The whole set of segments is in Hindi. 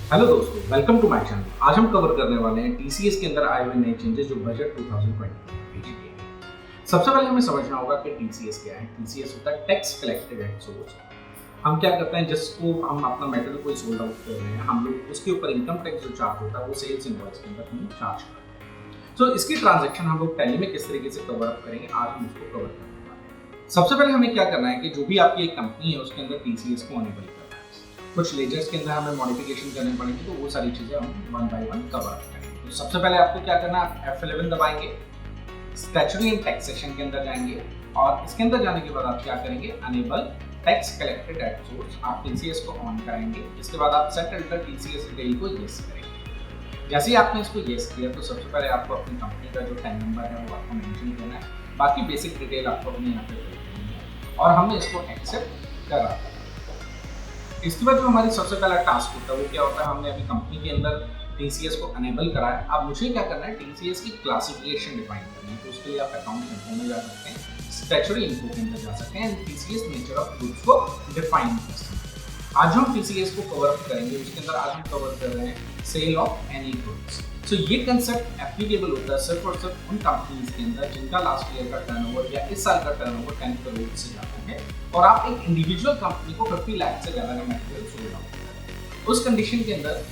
हेलो दोस्तों, वेलकम टू माय चैनल। आज हम कवर करने वाले हैं टीसीएस के अंदर आए हुए नए चेंजेस जो बजट 2020 में पेश किए हैं। सबसे पहले हमें समझना होगा कि टीसीएस क्या है। टीसीएस होता है टैक्स कलेक्टेड एट सोर्स। हम क्या करते हैं, जिसको हम अपना मटेरियल कोई सोल्ड आउट कर रहे हैं, हम लोग उसके ऊपर इनकम टैक्स जो चार्ज होता है वो सेल्स इनवॉइस के अंदर हम चार्ज करते हैं। तो इसकी ट्रांजैक्शन हम लोग टैली में किस तरीके से कवर अप करेंगे, आज हम उसको कवर करने वाले हैं। सबसे पहले हमें क्या करना है कि जो भी आपकी एक कंपनी है उसके अंदर टीसीएस को अनेबल करना है। कुछ लेजर्स के अंदर हमें मॉडिफिकेशन करने पड़ेंगे, तो वो सारी चीजें हम वन बाय वन कवर करेंगे। तो सबसे पहले आपको क्या करना है, F11 दबाएंगे, स्टैट्यूटरी एंड टैक्सेशन के अंदर जाएंगे और इसके अंदर जाने के बाद आप क्या करेंगे, enable tax collected at source, आप टीसीएस को ऑन कराएंगे। इसके बाद आप सेट अल्टर टीसीएस डिटेल को यस करेंगे। जैसे ही आपने इसको यस किया तो सबसे पहले आपको अपनी कंपनी का जो टैन नंबर है वो आपको मेंशन करना है। बाकी बेसिक डिटेल आपको अपने यहाँ पे फिल करनी है और हमने इसको एक्सेप्ट करा। इसके बाद जो हमारी सबसे पहला टास्क होता है वो क्या होता है, हमने अभी कंपनी के अंदर टीसीएस को अनेबल करा है। अब मुझे क्या करना है, टीसीएस की क्लासिफिकेशन डिफाइन करनी है। तो उसके लिए आप अकाउंट इन्फो में जा सकते हैं, स्टैट्यूटरी इन्फो के अंदर जा सकते हैं, टीसीएस नेचर ऑफ गुड्स को डिफाइन कर सकते हैं। आज हम टीसीएस को कवर अप करेंगे, उसके अंदर आज हम कवर कर रहे हैं सेल ऑफ एनी गुड्स। तो ये कंसेप्ट एप्लीकेबल होता है सिर्फ और सिर्फ उन कंपनीज के अंदर जिनका लास्ट ईयर का टर्नओवर या इस साल का टर्नओवर 10 करोड़ से ज्यादा है और आप एक इंडिविजुअल कंपनी को 50 लाख से ज्यादा का मटेरियल सोल्ड आउट कर रहे हैं। उस कंडीशन के अंदर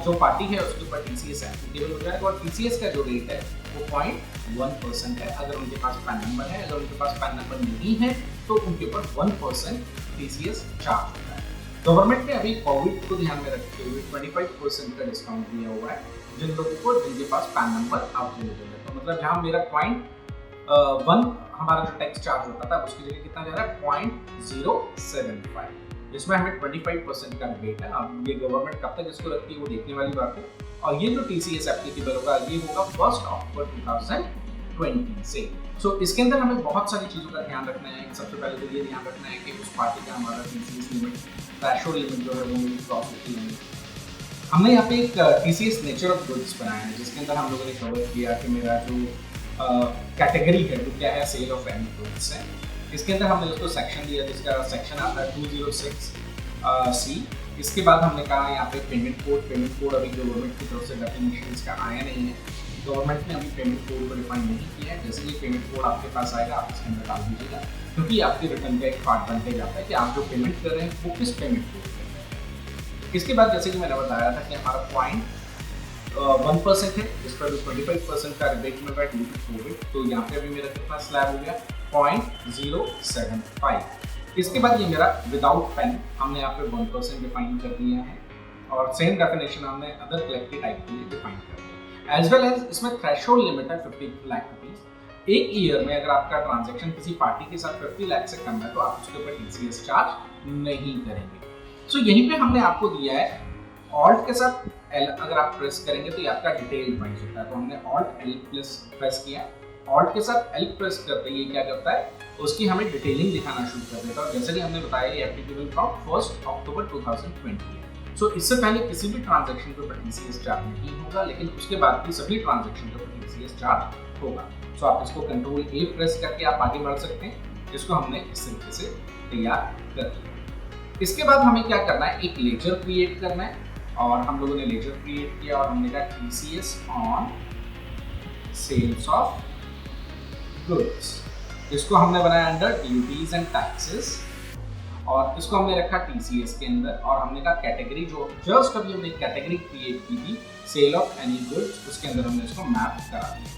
जो पार्टी है उसके ऊपर टीसीएस एप्लीकेबल हो जाएगा और टीसीएस का जो रेट है वो 0.1% है। अगर उनके पास पैन नंबर है, अगर उनके पास पैन नंबर नहीं है तो उनके ऊपर 1% टीसीएस चार्ज होता है। गवर्नमेंट ने अभी कोविड को ध्यान में रखते हुए 25% का डिस्काउंट दिया हुआ है जिन लोगों को जिनके पास पैन नंबर अवेलेबल है। तो मतलब जहां मेरा 0.1 हमारा जो टैक्स चार्ज होता था उसकी जगह कितना जा रहा है 0.075। इसमें हमें 25% का रिबेट है। अब ये गवर्नमेंट कब तक इसको रखती है वो देखने वाली बात है। और ये जो टीसीएस एप्लीकेबल होगा ये होगा 1 अक्टूबर 2020 से। सो इसके अंदर हमें बहुत सारी चीज़ों का ध्यान रखना है। सबसे पहले तो ये ध्यान रखना है कि उस पार्टी का हमारा टीसीएस लिमिट, थ्रेशोल्ड लिमिट जो है वो मेरी प्रॉफिट की लिमिट। हमने यहाँ पे एक टीसीएस नेचर ऑफ गुड्स बनाया है जिसके अंदर हम लोगों ने कवर किया कि मेरा जो कैटेगरी है वो क्या है, सेल ऑफ एनी गुड्स है। इसके अंदर हमने उसको सेक्शन दिया जिसका सेक्शन आता है 206C। इसके बाद हमने कहा यहाँ पे पेमेंट कोड अभी गवर्नमेंट की तरफ से डेफिनेशन इसका आया नहीं है। गवर्नमेंट ने अभी पेमेंट कोड को डिफाइन नहीं किया है। जैसे ये पेमेंट कोड आपके पास आएगा आप इसके अंदर डाल दीजिएगा, क्योंकि आपके रिटर्न का एक पार्ट बनते जाता है कि आप जो पेमेंट कर रहे हैं वो किस पेमेंट कोड कर रहे हैं। इसके बाद जैसे कि मैंने बताया था कि हमारा 0.1% है, इस पर 25% का रिबेट मिल रहा है ड्यू टू कोविड। तो यहाँ पे अभी मेरा कितना स्लैब हो गया 0.075। इसके बाद ये मेरा विदाउट पेन हमने यहाँ पे 1% डिफाइन कर दिया है और सेम डेफिनेशन हमने अदर कलेक्टिव टाइप के लिए डिफाइन कर दिया। एज वेल एज इसमें थ्रेशोल्ड लिमिट है 50 लाख रुपीज। एक ईयर में अगर आपका ट्रांजैक्शन किसी पार्टी के साथ 50 लाख से कम है तो आप उसके ऊपर टीसीएस चार्ज नहीं करेंगे। सो यहीं पे हमने आपको दिया है ऑल्ट के साथ एल अगर आप प्रेस करेंगे तो ये आपका डिटेल वाइज होता है। तो हमने ऑल्ट एल प्लस प्रेस किया, ऑल्ट के साथ एल प्रेस करते ही ये क्या करता है, उसकी हमें डिटेलिंग दिखाना शुरू कर देता है। और जैसे कि हमने बताया ये एप्लीकेबल फ्रॉम 1 अक्टूबर 2020 है। सो इससे पहले किसी भी ट्रांजैक्शन के ऊपर टीसीएस चार्ज नहीं होगा, लेकिन उसके बाद की सभी ट्रांजैक्शन के ऊपर टीसीएस चार्ज होगा। सो आप इसको कंट्रोल ए प्रेस करके आप आगे बढ़ सकते हैं। इसको हमने इस तरीके से तैयार कर दिया। इसके बाद हमें क्या करना है, एक लेजर क्रिएट करना है और हम लोगों ने लेजर क्रिएट किया और हमने कहा TCS on sales of goods. इसको हमने बनाया अंडर ड्यूटीज एंड टैक्सेस और इसको हमने रखा टीसीएस के अंदर और हमने कहा कैटेगरी जो जस्ट अभी हमने कैटेगरी क्रिएट की थी सेल ऑफ एनी गुड्स, उसके अंदर हमने इसको मैप करा दिया।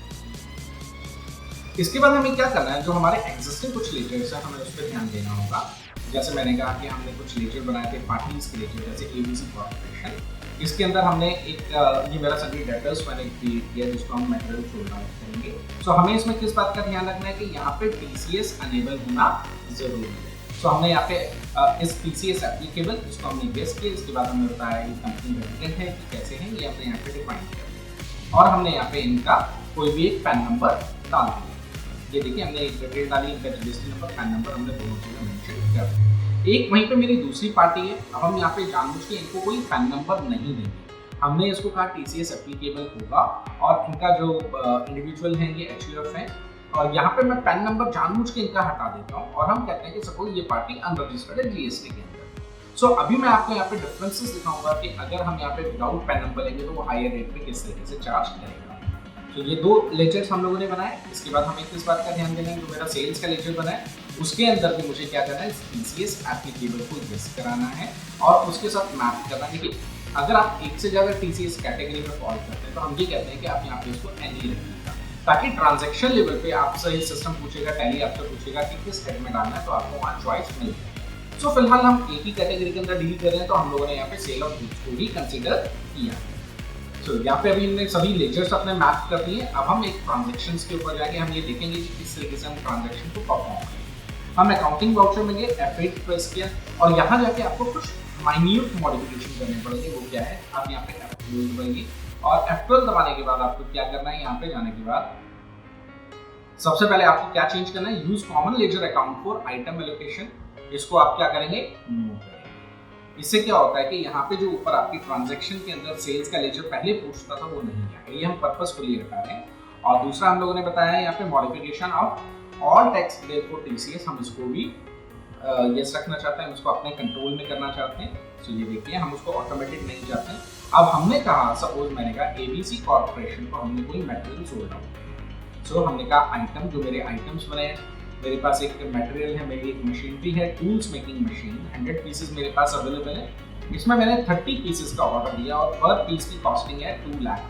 इसके बाद हमें क्या करना है, जो हमारे एग्जिस्टिंग कुछ लेजर्स हैं हमें उस पर ध्यान देना होगा। जैसे मैंने कहा कि हमने कुछ लेजर बनाए थे पार्टीज के लेजर, जैसे एबीसी कॉर्पोरेशन। इसके अंदर हमने एक ये मेरा सभी डेटर्स मैंने क्रिएट किया जिसको हम मटेरियल सोल्ड आउट करेंगे। सो हमें इसमें किस बात का ध्यान रखना है कि यहाँ पे टीसीएस अनेबल होना जरूरी है। सो हमने यहाँ पे इस टीसीएस एप्लीकेबल इसको हमने गेस किया। इसके बाद हमने बताया ये कंपनी रेजिडेंट है कि कैसे है, ये हमने यहाँ पे डिफाइन किया और हमने यहाँ पे इनका कोई भी एक पैन नंबर डाल दिया। ये देखिए हमने एक डिटेल डाली, इनका जीएसटी नंबर, पैन नंबर हमने दोनों चीजें मेंशन कर दी। एक वहीं पे मेरी दूसरी पार्टी है। अब हम यहाँ पे जानबूझ के इनको कोई पैन नंबर नहीं देंगे। हमने इसको कहा टीसीएस एप्लीकेबल होगा और इनका जो इंडिविजुअल है ये एचयूएफ है और यहाँ पे मैं पैन नंबर जानबूझ के इनका हटा देता हूँ और हम कहते हैं कि सपोज ये पार्टी अनरजिस्टर्ड है जीएसटी के अंदर। सो अभी मैं आपको यहाँ पे डिफरेंसेस दिखाऊंगा कि अगर हम यहाँ पे विदाउट पैन नंबर लेंगे तो वो हायर रेट पे किस तरीके से चार्ज करेगा। तो ये दो लेजर्स हम लोगों ने बनाए। इसके बाद हमें किस बात का ध्यान देना है, जो मेरा सेल्स का लेजर बना है उसके अंदर भी मुझे क्या करना है, टीसीएस एप्लीकेबल को गेस कराना है और उसके साथ मैप करना है। देखिए अगर आप एक से ज़्यादा टीसीएस कैटेगरी में फॉल करते हैं तो हम ये कहते हैं कि आप यहाँ पे इसको एनी रखिएगा, ताकि ट्रांजैक्शन लेवल पे आपसे ही सिस्टम पूछेगा, टैली आपसे पूछेगा कि किस हेड में डालना है, तो आपको वहाँ चॉइस मिल जाएगी। सो फिलहाल हम एक ही कैटेगरी के अंदर डील कर रहे हैं, तो हम लोगों ने यहाँ पे सेल ऑफ गुड्स को भी कंसिडर किया। सो यहाँ पे अभी हमने सभी लेजर्स अपने मैप कर दिए। अब हम एक ट्रांजेक्शन के ऊपर जाके हम ये देखेंगे कि किस तरीके से हम ट्रांजेक्शन को परफॉर्म करें। हम अकाउंटिंग वाउचर में गए, F8 प्रेस किया और यहाँ जाके आपको कुछ माइन्यूट मॉडिफिकेशन करने पड़ेंगे। वो क्या है, आप यहाँ पे F12 दबाइए और F12 दबाने के बाद आपको क्या करना है, यहाँ पे जाने के बाद सबसे पहले आपको क्या चेंज करना है, use common ledger account for item allocation. इसको आप क्या करेंगे, नो करेंगे। इससे क्या होता है कि यहाँ पे जो ऊपर आपकी ट्रांजैक्शन के अंदर सेल्स का लेजर पहले पूछता था वो नहीं है, ये हम पर्पसफुली हटा रहे हैं। और दूसरा हम लोगों ने बताया है यहाँ पे modification of all tax for TCS, हम इसको भी यस रखना चाहते हैं, इसको अपने कंट्रोल में करना चाहते हैं। तो ये देखिए हम उसको ऑटोमेटिक नहीं चाहते हैं। अब हमने कहा, सपोज मैंने कहा एबीसी कॉर्पोरेशन को हमने कोई मटेरियल सोल्ड आउट। सो हमने कहा आइटम, जो मेरे आइटम्स बने हैं, मेरे पास एक मटेरियल है, मेरी एक मशीनरी है, टूल्स मेकिंग मशीन, 100 पीसेस मेरे पास अवेलेबल है। इसमें मैंने 30 पीसेस का ऑर्डर दिया और पर पीस की कॉस्टिंग है 2 लाख।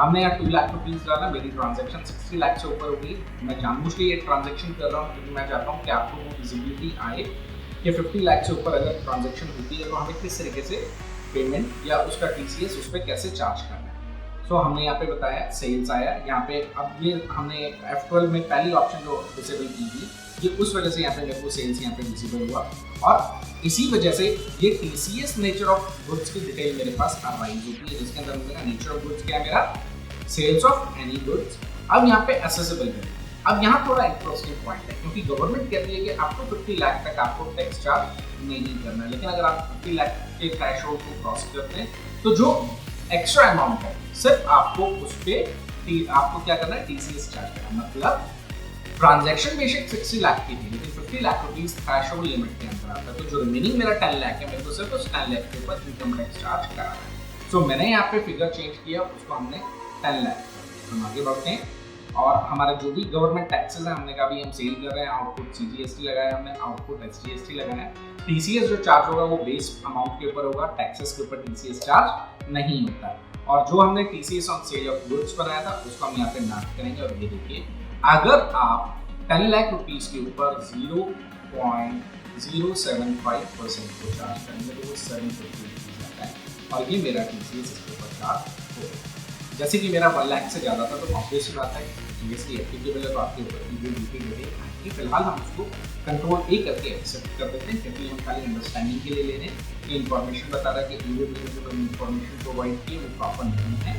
हमने यहाँ 2 लाख रुपीज डाला, मेरी ट्रांजैक्शन 60 लाख से ऊपर हो गई। मैं जानबूझ के ये ट्रांजैक्शन कर रहा हूँ क्योंकि मैं चाहता हूँ कि आपको वो विजिबिलिटी आए कि 50 लाख से ऊपर अगर ट्रांजैक्शन होती है तो हमें किस तरीके से पेमेंट या उसका टीसीएस उस पर कैसे चार्ज करना है। सो हमने यहाँ पे बताया सेल्स आया यहाँ पे। अब ये हमने F12 में पहली ऑप्शन जो डिसेबल की थी, ये उस वजह से यहाँ पे मेरे को सेल्स यहाँ पे विजिबल हुआ और इसी वजह से ये टीसीएस नेचर ऑफ गुड्स की डिटेल मेरे पास अराइज होती है, जिसके अंदर मेरा नेचर ऑफ गुड्स क्या है, मेरा सेल्स ऑफ एनी गुड्स। अब यहाँ पे असेसेबल है। अब यहाँ थोड़ा इंटरेस्टिंग पॉइंट है क्योंकि गवर्नमेंट कहती है कि आपको 50 लाख तक आपको टैक्स चार्ज नहीं करना है, लेकिन अगर आप 50 लाख के थ्रेशोल्ड को क्रॉस करते हैं तो जो एक्स्ट्रा अमाउंट है सिर्फ आपको उस पे आपको क्या करना है, टीसीएस चार्ज करना। मतलब ट्रांजैक्शन बेशक 60 लाख की थी लेकिन 50 लाख रुपीस थ्रेशोल्ड लिमिट के अंदर आता है, तो जो रिमेनिंग मेरा 10 लाख है मेरे को सिर्फ उस 10 लाख के ऊपर इनकम टैक्स चार्ज कराना है। सो मैंने यहाँ पे फिगर चेंज किया, उसको हमने 10 लाख। हम आगे बढ़ते हैं और हमारे जो भी गवर्नमेंट टैक्सेस हैं, हमने कहा भी हम सेल कर रहे हैं, आउटपुट सीजीएसटी लगाया हमने, आउटपुट एसजीएसटी लगाया। टीसीएस जो चार्ज होगा वो बेस अमाउंट के ऊपर होगा, टैक्सेस के ऊपर टीसीएस चार्ज नहीं होता। और जो हमने TCS on sale of goods बनाया था उसको हम यहाँ पे मैप करेंगे। और ये देखिए अगर आप 10 लाख रुपीस के ऊपर 0.075% को चार्ज करेंगे तो वो 750 रुपीज आता है और ये मेरा टीसीएस इसके ऊपर चार्ज होगा। जैसे कि मेरा 1 लाख से ज़्यादा था तो ऑब्वियसली बात है जीएसटी एप्लीकेबल है तो आपके ऊपर ड्यूटी आएगी। फिलहाल हम उसको कंट्रोल ए करके एक्सेप्ट कर देते हैं क्योंकि हम खाली अंडरस्टैंडिंग के लिए ले रहे हैं कि इन्फॉर्मेशन बता रहा है कि जो इन्फॉर्मेशन प्रोवाइड की वो प्रॉपर नहीं है।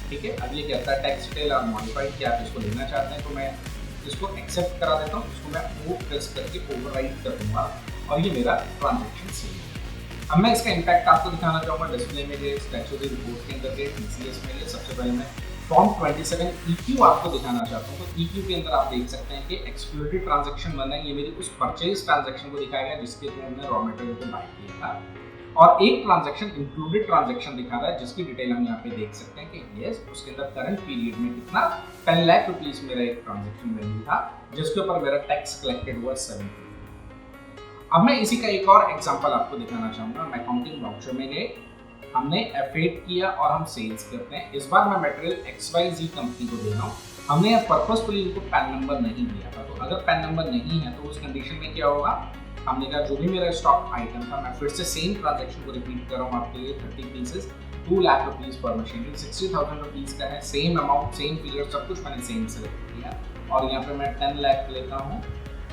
ठीक है, अब ये कहता है टैक्स डिटेल और मॉडिफाइड कि आप इसको लेना चाहते हैं, तो मैं इसको एक्सेप्ट करा देता हूँ, इसको मैं वो प्रेस करके ओवरराइड कर दूंगा और ये मेरा ट्रांजैक्शन सेल है। अब मैं इसका इम्पैक्ट आपको दिखाना चाहूँगा। डिस्प्ले में गए, स्टैट्यूटरी रिपोर्ट के अंदर गए, टीसीएस में गए। सबसे पहले मैं फॉर्म 27 EQ आपको दिखाना चाहता हूँ। तो EQ के अंदर आप देख सकते हैं कि एक्सक्लूडेड ट्रांजैक्शन बना है, ये मेरी उस परचेज ट्रांजैक्शन को दिखाएगा जिसके थ्रू हमने रॉ मटेरियल को बाय किया था। और एक ट्रांजैक्शन इंक्लूडेड ट्रांजैक्शन दिखा रहा है जिसकी डिटेल हम यहाँ पे देख सकते हैं कि यस उसके अंदर करंट पीरियड में कितना 10 लाख रुपीस मेरा एक ट्रांजैक्शन वैल्यू था जिसके ऊपर मेरा टैक्स कलेक्टेड हुआ 7। अब मैं इसी का एक और एग्जांपल आपको दिखाना चाहूंगा। मैं अकाउंटिंग वाउचर में गए, हमने F8 किया और हम सेल्स करते हैं। इस बार मैं मटेरियल XYZ कंपनी को दे रहा हूँ। हमने यहाँ पर्पसफुली इनको पैन नंबर नहीं दिया था, तो अगर पैन नंबर नहीं है तो उस कंडीशन में क्या होगा, हमने कहा जो भी मेरा स्टॉक आइटम था, मैं फिर से सेम ट्रांजैक्शन को रिपीट कर रहा हूँ आपके लिए। 30 पीसेस 2 लाख रुपीस पर मशीनरी, 60,000 रुपीज का है, सेम अमाउंट सेम फिगर सब कुछ मैंने सेम सेलेक्ट किया और यहाँ पे मैं 10 लाख लेता हूँ।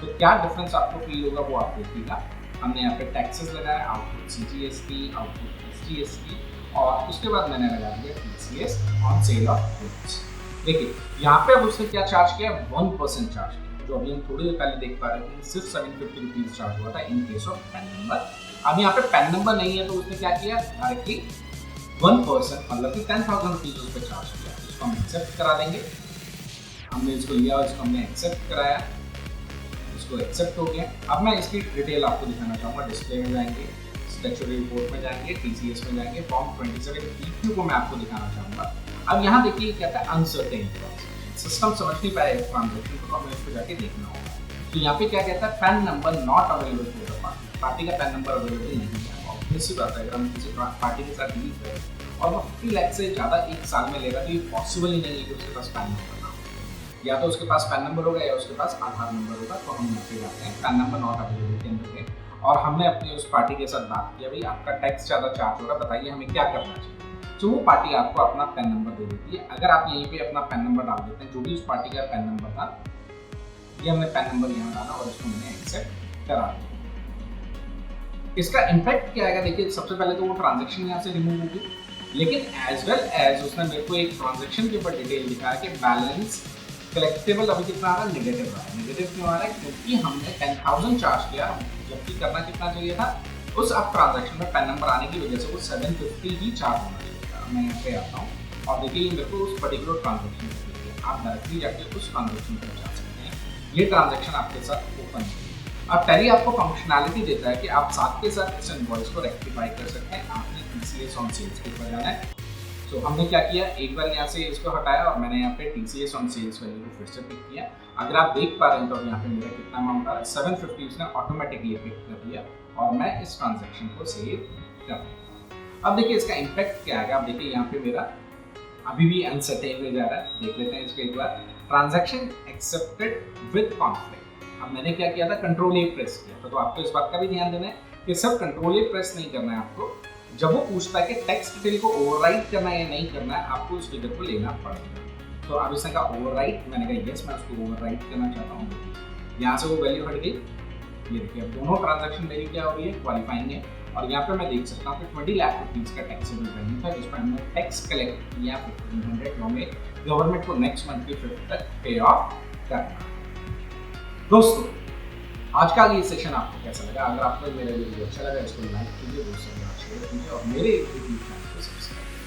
तो क्या डिफरेंस आपको फील होगा वो आप देखिएगा। हमने यहाँ पे टैक्सेस लगाया, आउटपुट सीजीएसटी, आउटपुट एसजीएसटी और उसके बाद मैंने लगा दिया TCS on sale of goods. देखिए यहाँ पे अब उसने क्या चार्ज किया, 1% चार्ज किया, जो अभी हम थोड़ी देर पहले देख पा रहे थे सिर्फ 750 रुपीज चार्ज हुआ था in case of pan number. अब यहाँ पे पैन नंबर नहीं है तो उसने क्या किया, डायरेक्टली 1% मतलब कि 10,000 रुपीज उस पर चार्ज किया। इसको हम एक्सेप्ट करा देंगे। हमने इसको लिया और इसको हमने एक्सेप्ट कराया, इसको एक्सेप्ट हो गया। अब मैं इसकी डिटेल आपको दिखाना चाहूँगा। डिस्प्ले में जाएंगे, स्टैट्यूटरी रिपोर्ट में जाएंगे, टीसीएस में जाएंगे, फॉर्म 27 पीक्यू को मैं आपको दिखाना चाहूँगा। अब यहाँ देखिए कहता है अनसर्टेन ट्रांजैक्शन, सिस्टम समझ नहीं पाया इस ट्रांजैक्शन को, हमें इसको जाके देखना होगा। तो यहाँ पे क्या कहता है, pan number not available for the party, party का पैन नंबर अवेलेबल नहीं है। ऑब्वियस सी बात है, अगर हम किसी पार्टी के साथ डील करें और वो 50 लाख से ज़्यादा एक साल में ले रहा है तो ये पॉसिबल ही नहीं है कि उसके पास पैन नंबर ना हो। या तो उसके पास पैन नंबर होगा या उसके पास आधार नंबर होगा। तो हम यहाँ पे जाते हैं पैन नंबर नॉट अवेलेबल के अंदर में, और हमने अपनी उस पार्टी के साथ बात किया, भाई आपका टैक्स ज़्यादा चार्ज हो रहा है, बताइए हमें क्या करना चाहिए। तो वो पार्टी आपको अपना पैन नंबर दे देती है। अगर आप यहीं पे अपना पैन नंबर डाल देते हैं, जो भी उस पार्टी का पैन नंबर था, ये हमने पैन नंबर यहाँ डाला और इसको मैंने एक्सेप्ट करा दिया। इसका इम्पैक्ट क्या आएगा, देखिए सबसे पहले तो वो ट्रांजैक्शन यहाँ से रिमूव होगी, लेकिन एज वेल एज उसने मेरे को एक ट्रांजैक्शन के ऊपर डिटेल दिखाया कि बैलेंस कलेक्टेबल अभी कितना आ रहा है, नेगेटिव रहा है। नेगेटिव क्यों आ रहा है, क्योंकि हमने 10,000 चार्ज किया, जबकि करना कितना चाहिए था, उस अब ट्रांजैक्शन में पैन नंबर आने की वजह से वो 750 ही चार्ज होना चाहिए था। मैं यहाँ पे आता हूँ और देखिए मेरे को उस पर्टिकुलर ट्रांजैक्शन के, आप डायरेक्टली जाके उस ट्रांजैक्शन पर जा सकते हैं। ये ट्रांजैक्शन आपके साथ ओपन है। अब टैली आपको फंक्शनैलिटी देता है कि आप साथ के साथ इस इनवॉइस को रेक्टिफाई कर सकते हैं। आपने टीसीएस ऑन सेल्स के ऊपर जाना है। तो हमने क्या किया, एक बार यहाँ से इसको हटाया और मैंने यहाँ पे टीसीएस ऑन सेल्स वैल्यू को फिर से पिक किया। अगर आप देख पा रहे हैं तो यहाँ पे मेरा कितना अमाउंट आ रहा है, 750 उसने ऑटोमेटिकली पिक कर दिया और मैं इस ट्रांजैक्शन को सेव कर दिया। अब देखिए इसका इम्पैक्ट क्या आएगा। अब देखिए यहाँ पे मेरा अभी भी अनसर्टेन में जा रहा है, देख लेते हैं इसको एक बार। Transaction accepted with conflict. अब मैंने क्या किया था, कंट्रोल ए प्रेस किया था। तो आपको इस बात का भी ध्यान देना है कि सब कंट्रोल ए प्रेस नहीं करना है आपको। जब वो पूछता है कि टेक्स्ट डिटेल को ओवरराइट करना है या नहीं करना है, आपको उस फिगर को लेना पड़ेगा। तो अब इसने कहा ओवरराइट, मैंने कहा यस मैं उसको ओवरराइट करना चाहता हूँ। यहाँ से वो वैल्यू हट गई। ये देखिए अब दोनों ट्रांजैक्शन मेरी क्या हो रही है, क्वालिफाइंग है। और यहाँ पे मैं देख सकता हूँ कि 20 लाख रुपीज़ का टैक्सेबल वैल्यू था, जिसमें हमने टैक्स कलेक्ट किया 1500 में। गवर्नमेंट को नेक्स्ट मंथ की 5th तक पे ऑफ करना। दोस्तों आज का ये सेशन आपको कैसा लगा? अगर आपको मेरा वीडियो अच्छा लगा इसको लाइक कीजिए, दोस्तों के साथ शेयर कीजिए और मेरे यूट्यूब चैनल को सब्सक्राइब कीजिए।